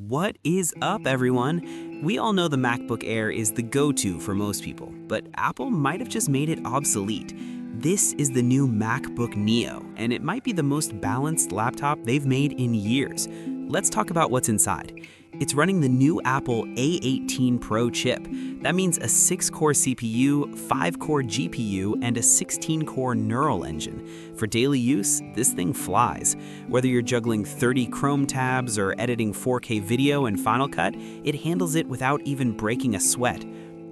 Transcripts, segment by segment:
What is up, everyone? We all know the MacBook Air is the go-to for most people, but Apple might have just made it obsolete. This is the new MacBook Neo, and it might be the most balanced laptop they've made in years. Let's talk about what's inside. It's running the new Apple A18 Pro chip. That means a 6-core CPU, 5-core GPU, and a 16-core neural engine. For daily use, this thing flies. Whether you're juggling 30 Chrome tabs or editing 4K video in Final Cut, it handles it without even breaking a sweat.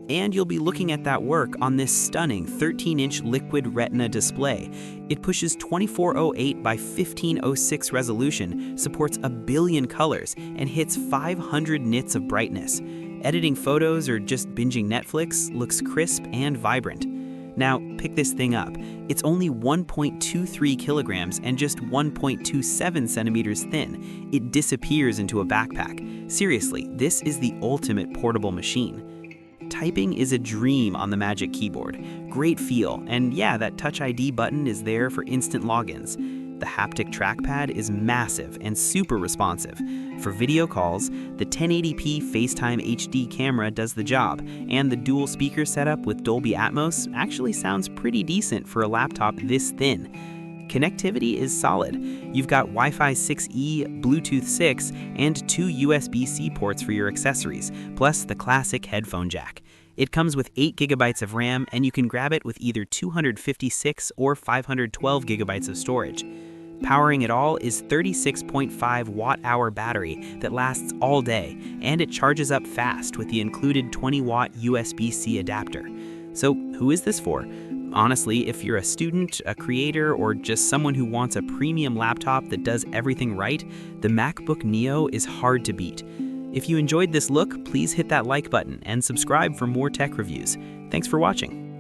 And you'll be looking at that work on this stunning 13-inch Liquid Retina display. It pushes 2408 by 1506 resolution, supports a billion colors, and hits 500 nits of brightness. Editing photos or just binging Netflix looks crisp and vibrant. Now, pick this thing up. It's only 1.23 kilograms and just 1.27 centimeters thin. It disappears into a backpack. Seriously, this is the ultimate portable machine. Typing is a dream on the Magic Keyboard. Great feel, and yeah, that Touch ID button is there for instant logins. The haptic trackpad is massive and super responsive. For video calls, the 1080p FaceTime HD camera does the job, and the dual speaker setup with Dolby Atmos actually sounds pretty decent for a laptop this thin. Connectivity is solid. You've got Wi-Fi 6E, Bluetooth 6, and 2 USB-C ports for your accessories, plus the classic headphone jack. It comes with 8 GB of RAM, and you can grab it with either 256 or 512 GB of storage. Powering it all is 36.5 watt-hour battery that lasts all day, and it charges up fast with the included 20-watt USB-C adapter. So who is this for? Honestly, if you're a student, a creator, or just someone who wants a premium laptop that does everything right, the MacBook Neo is hard to beat. If you enjoyed this look, please hit that like button and subscribe for more tech reviews. Thanks for watching.